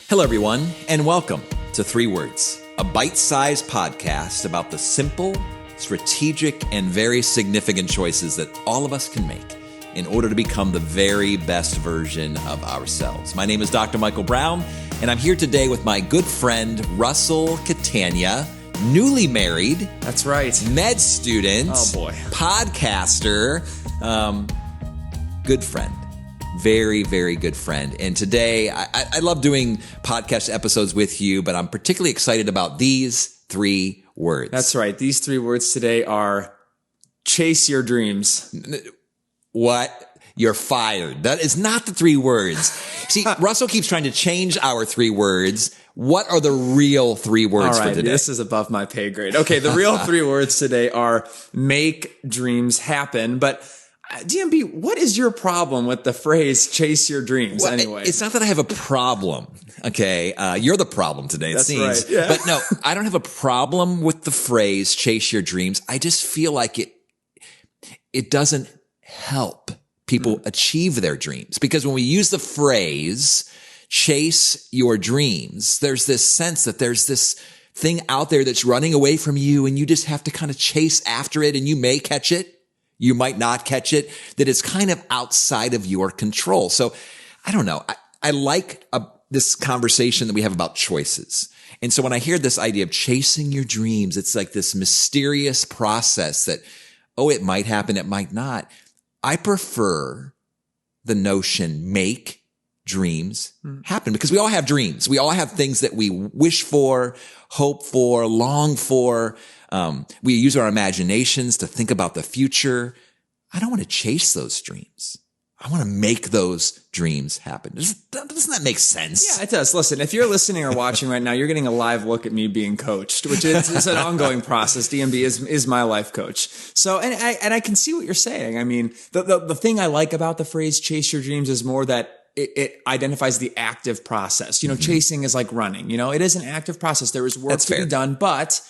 Hello, everyone, and welcome to 3 Words, a bite-sized podcast about the simple, strategic, and very significant choices that all of us can make in order to become the very best version of ourselves. My name is Dr. Michael Brown, and I'm here today with my good friend, Russell Catania, newly married. That's right. Med student. Oh, boy. Podcaster. Good friend. Very, very good friend. And today, I love doing podcast episodes with you, but I'm particularly excited about these 3 words. That's right. These 3 words today are chase your dreams. What? You're fired. That is not the 3 words. See, Russell keeps trying to change our 3 words. What are the real 3 words for today? This is above my pay grade. Okay, the real 3 words today are make dreams happen. But DMB, what is your problem with the phrase chase your dreams anyway? It's not that I have a problem. Okay. You're the problem today, it seems. Right. Yeah. But no, I don't have a problem with the phrase chase your dreams. I just feel like it doesn't help people achieve their dreams, because when we use the phrase chase your dreams, there's this sense that there's this thing out there that's running away from you and you just have to kind of chase after it, and you may catch it. You might not catch it, that it's kind of outside of your control. So I don't know. I like this conversation that we have about choices. And so when I hear this idea of chasing your dreams, it's like this mysterious process that, it might happen, it might not. I prefer the notion make dreams happen, because we all have dreams. We all have things that we wish for, hope for, long for. We use our imaginations to think about the future. I don't want to chase those dreams. I want to make those dreams happen. Doesn't that make sense? Yeah, it does. Listen, if you're listening or watching right now, you're getting a live look at me being coached, which is an ongoing process. DMB is my life coach. So, and I can see what you're saying. I mean, the thing I like about the phrase chase your dreams is more that it identifies the active process. You know, chasing is like running. You know, it is an active process. There is work to be done, but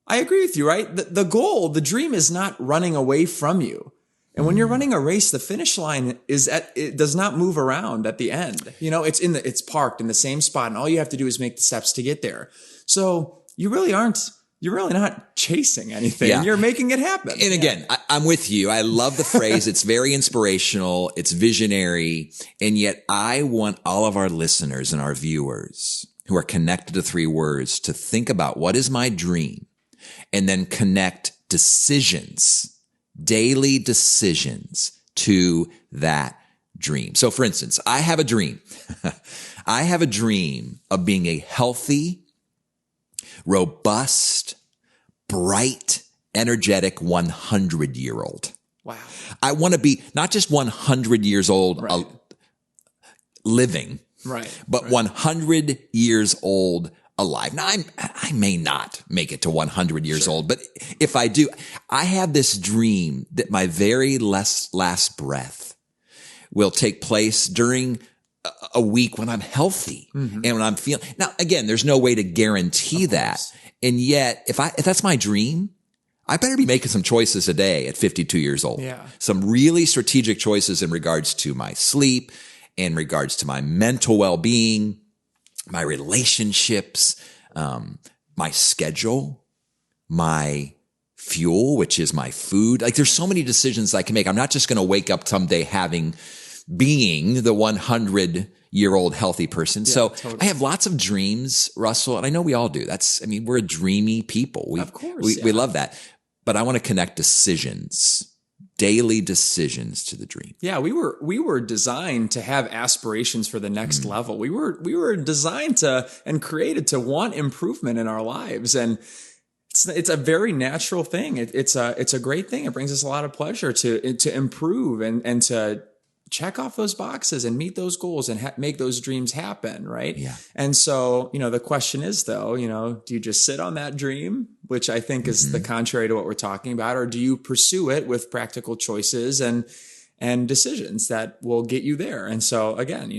I agree with you, right? The goal, the dream is not running away from you. And when you're running a race, the finish line it does not move around at the end. You know, it's parked in the same spot, and all you have to do is make the steps to get there. So you're really not chasing anything. Yeah. You're making it happen. And again, I'm with you. I love the phrase. It's very inspirational. It's visionary. And yet I want all of our listeners and our viewers who are connected to 3 words to think about what is my dream, and then connect decisions, daily decisions, to that dream. So for instance, I have a dream. I have a dream of being a healthy, robust, bright, energetic 100-year-old. Wow. I want to be not just 100 years old living, but 100 years old alive. Now, I may not make it to 100 years old, but if I do, I have this dream that my very last breath will take place during a week when I'm healthy and when I'm feeling. Now, again, there's no way to guarantee that. And yet, if that's my dream, I better be making some choices today at 52 years old. Yeah. Some really strategic choices in regards to my sleep, in regards to my mental well-being, my relationships, my schedule, my fuel, which is my food. Like, there's so many decisions I can make. I'm not just going to wake up someday being the 100-year-old healthy person. Yeah, so totally. I have lots of dreams, Russell, and I know we all do. We're a dreamy people. Of course. We love that. But I want to connect decisions, daily decisions, to the dream. Yeah, we were designed to have aspirations for the next level. We were designed to and created to want improvement in our lives, and it's a very natural thing. It's a great thing. It brings us a lot of pleasure to improve and to check off those boxes and meet those goals and make those dreams happen, right? Yeah. And so, the question is, though, do you just sit on that dream, which I think is the contrary to what we're talking about, or do you pursue it with practical choices and decisions that will get you there? And so, again,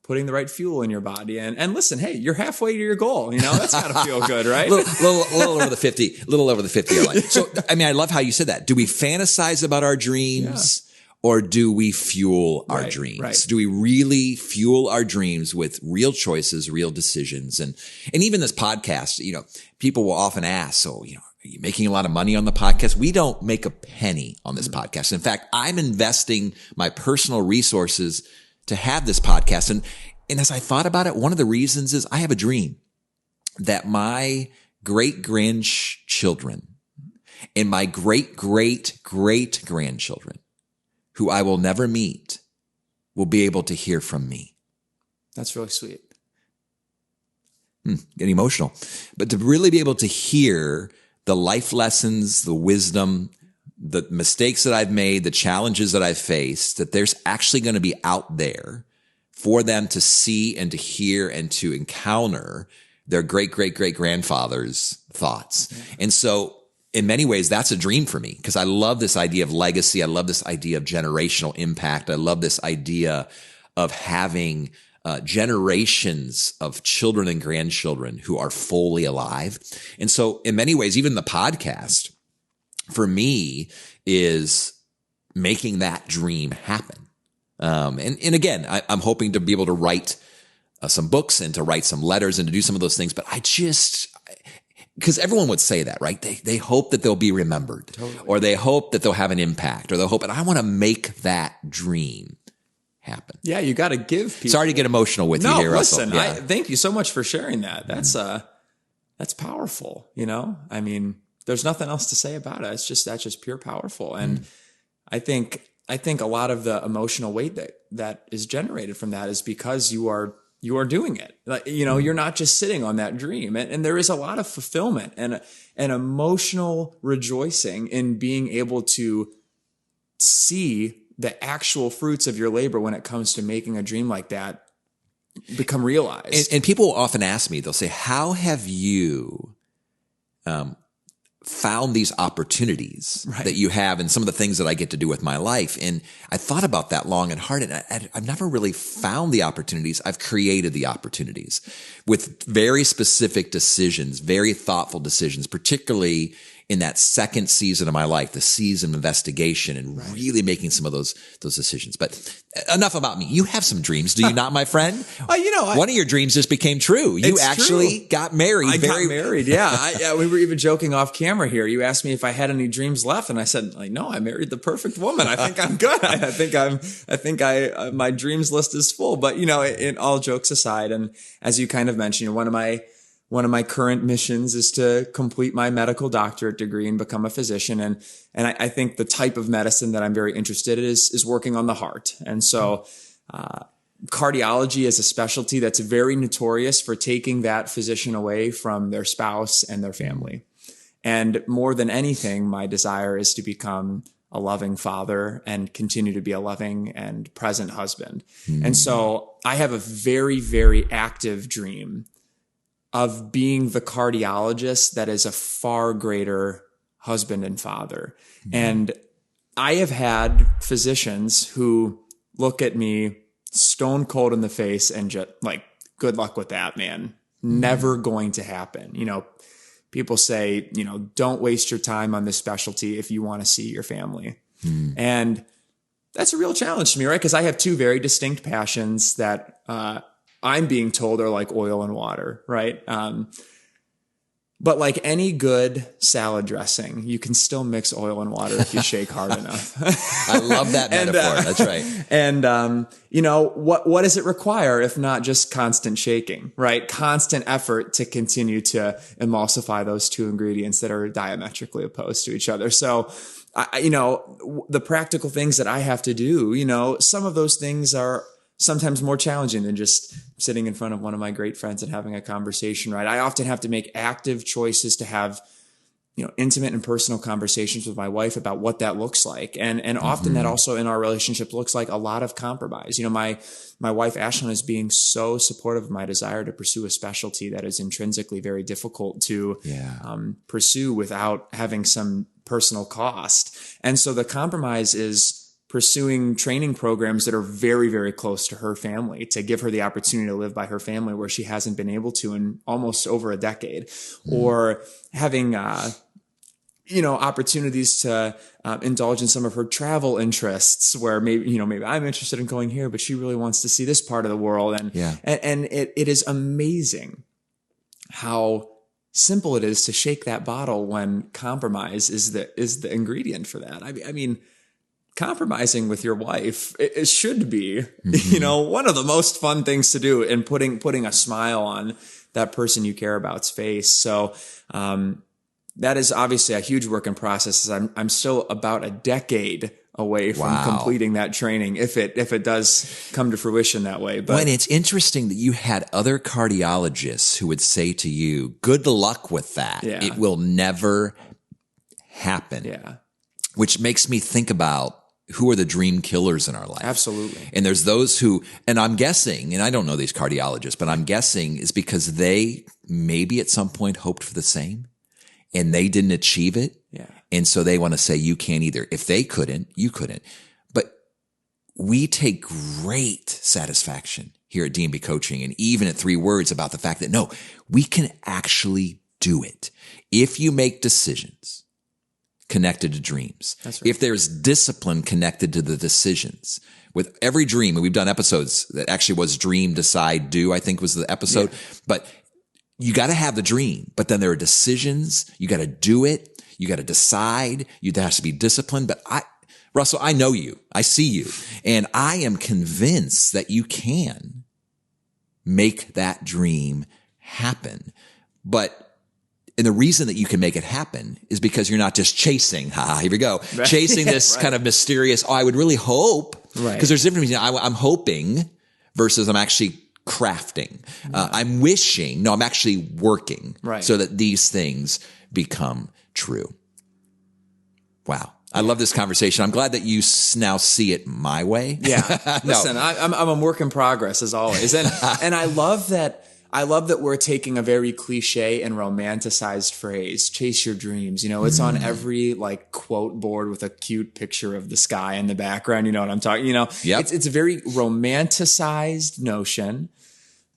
putting the right fuel in your body and listen, hey, you're halfway to your goal. That's gotta feel good, right? little over the 50, I like. So, I love how you said that. Do we fantasize about our dreams? Yeah. or do we fuel our Right, dreams? right. Do we really fuel our dreams with real choices, real decisions? And even this podcast, people will often ask, so, are you making a lot of money on the podcast? We don't make a penny on this podcast. In fact, I'm investing my personal resources to have this podcast. And as I thought about it, one of the reasons is I have a dream that my great-grandchildren and my great-great-great-grandchildren, who I will never meet, will be able to hear from me. That's really sweet. Getting emotional. But to really be able to hear the life lessons, the wisdom, the mistakes that I've made, the challenges that I've faced, that there's actually going to be out there for them to see and to hear and to encounter their great-great-great-grandfather's thoughts. Yeah. And so in many ways, that's a dream for me because I love this idea of legacy. I love this idea of generational impact. I love this idea of having generations of children and grandchildren who are fully alive. And so in many ways, even the podcast for me is making that dream happen. And again, I'm hoping to be able to write some books and to write some letters and to do some of those things. But because everyone would say that, right? They hope that they'll be remembered, totally. Or they hope that they'll have an impact, or they'll hope, and I want to make that dream happen. Yeah, you got to give people. Sorry to get emotional with you here, listen, Russell. Yeah. Thank you so much for sharing that. That's powerful. I mean, there's nothing else to say about it. That's just pure powerful. And I think a lot of the emotional weight that is generated from that is because you are doing it. Like, you're not just sitting on that dream. And there is a lot of fulfillment and an emotional rejoicing in being able to see the actual fruits of your labor when it comes to making a dream like that become realized. And people will often ask me, they'll say, how have you found these opportunities that you have and some of the things that I get to do with my life? And I thought about that long and hard, and I've never really found the opportunities. I've created the opportunities with very specific decisions, very thoughtful decisions, particularly in that second season of my life, the season of investigation and really making some of those decisions. But enough about me. You have some dreams, do you not, my friend? One of your dreams just became true. You actually got married. I got married. Yeah. We were even joking off camera here. You asked me if I had any dreams left, and I said, no, I married the perfect woman. I think I'm good. I think my dreams list is full. But in all jokes aside, and as you kind of mentioned, one of my current missions is to complete my medical doctorate degree and become a physician. And I think the type of medicine that I'm very interested in is working on the heart. And so, cardiology is a specialty that's very notorious for taking that physician away from their spouse and their family. And more than anything, my desire is to become a loving father and continue to be a loving and present husband. And so I have a very, very active dream of being the cardiologist that is a far greater husband and father. And I have had physicians who look at me stone cold in the face and just like, good luck with that, man. Never going to happen. People say, don't waste your time on this specialty if you want to see your family. And that's a real challenge to me, right? Because I have two very distinct passions that, I'm being told are like oil and water, right? But like any good salad dressing, you can still mix oil and water if you shake hard enough. I love that metaphor. That's right. And, what does it require if not just constant shaking, right? Constant effort to continue to emulsify those two ingredients that are diametrically opposed to each other. So, the practical things that I have to do, some of those things are sometimes more challenging than just sitting in front of one of my great friends and having a conversation, right? I often have to make active choices to have, intimate and personal conversations with my wife about what that looks like. And often that also in our relationship looks like a lot of compromise. My wife, Ashlyn, is being so supportive of my desire to pursue a specialty that is intrinsically very difficult to pursue without having some personal cost. And so the compromise is pursuing training programs that are very, very close to her family to give her the opportunity to live by her family where she hasn't been able to in almost over a decade, or having opportunities to indulge in some of her travel interests where maybe I'm interested in going here, but she really wants to see this part of the world. And, and it is amazing how simple it is to shake that bottle when compromise is the ingredient for that. I mean, compromising with your wife, it should be, one of the most fun things to do, and putting a smile on that person you care about's face. So, that is obviously a huge work in process. I'm still about a decade away from completing that training, if it does come to fruition that way. But and it's interesting that you had other cardiologists who would say to you, good luck with that. Yeah. It will never happen. Yeah. Which makes me think about who are the dream killers in our life. Absolutely. And there's those who, and I'm guessing, and I don't know these cardiologists, but I'm guessing is because they maybe at some point hoped for the same and they didn't achieve it. Yeah. And so they want to say you can't either. If they couldn't, you couldn't. But we take great satisfaction here at D&B Coaching, and even at 3 Words, about the fact that no, we can actually do it. If you make decisions connected to dreams, that's right. If there's discipline connected to the decisions, with every dream, and we've done episodes that actually was Dream, Decide, Do, I think was the episode, but you got to have the dream, but then there are decisions. You got to do it. You got to decide. There has to be discipline. But Russell, I know you. I see you. And I am convinced that you can make that dream happen. And the reason that you can make it happen is because you're not just chasing, here we go, chasing this kind of mysterious, I would really hope, because there's a difference between I'm hoping versus I'm actually crafting. I'm wishing, no, I'm actually working so that these things become true. Wow. I love this conversation. I'm glad that you now see it my way. Yeah. Listen, I'm a work in progress as always. And I love that we're taking a very cliche and romanticized phrase, chase your dreams. It's on every quote board with a cute picture of the sky in the background. You know what I'm talking, It's a very romanticized notion,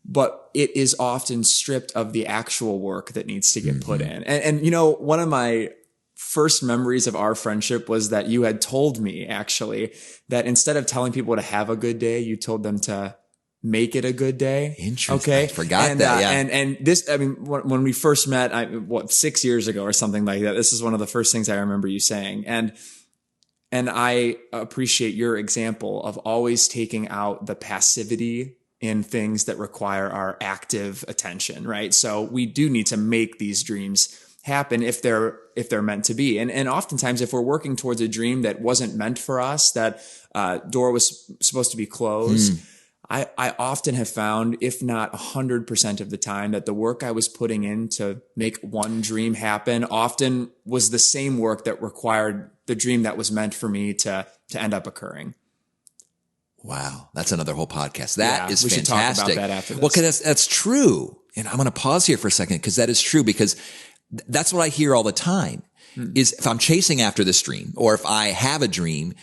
but it is often stripped of the actual work that needs to get put in. And one of my first memories of our friendship was that you had told me actually that instead of telling people to have a good day, you told them to make it a good day. Interesting. Okay. I forgot that. Yeah. And this, when we first met, 6 years ago or something like that, this is one of the first things I remember you saying. And I appreciate your example of always taking out the passivity in things that require our active attention, right? So we do need to make these dreams happen if they're meant to be. And oftentimes if we're working towards a dream that wasn't meant for us, that door was supposed to be closed, I often have found, if not 100% of the time, that the work I was putting in to make one dream happen often was the same work that required the dream that was meant for me to end up occurring. Wow. That's another whole podcast. That is we fantastic. should talk about that after this. Well, because that's true. And I'm going to pause here for a second because that is true, because that's what I hear all the time is if I'm chasing after this dream, or if I have a dream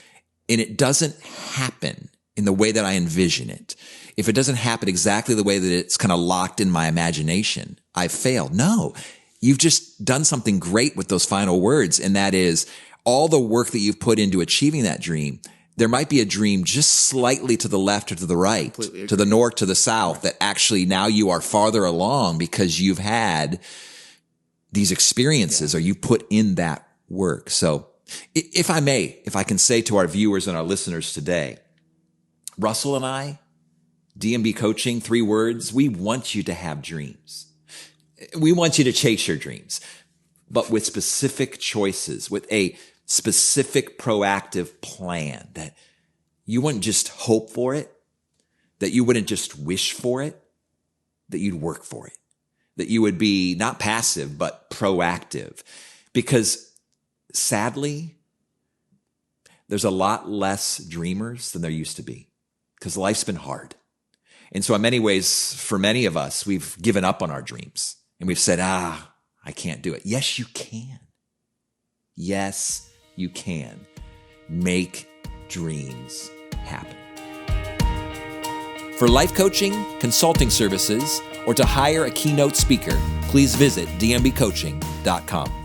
and it doesn't happen in the way that I envision it, if it doesn't happen exactly the way that it's kind of locked in my imagination, I've failed. No, you've just done something great with those final words. And that is all the work that you've put into achieving that dream. There might be a dream just slightly to the left or to the right, to the north, to the south, that actually now you are farther along because you've had these experiences or you put in that work. So if I can say to our viewers and our listeners today, Russell and I, D&B Coaching, 3 Words, we want you to have dreams. We want you to chase your dreams, but with specific choices, with a specific proactive plan, that you wouldn't just hope for it, that you wouldn't just wish for it, that you'd work for it, that you would be not passive, but proactive. Because sadly, there's a lot less dreamers than there used to be, because life's been hard. And so in many ways, for many of us, we've given up on our dreams and we've said, I can't do it. Yes, you can. Yes, you can make dreams happen. For life coaching, consulting services, or to hire a keynote speaker, please visit dmbcoaching.com.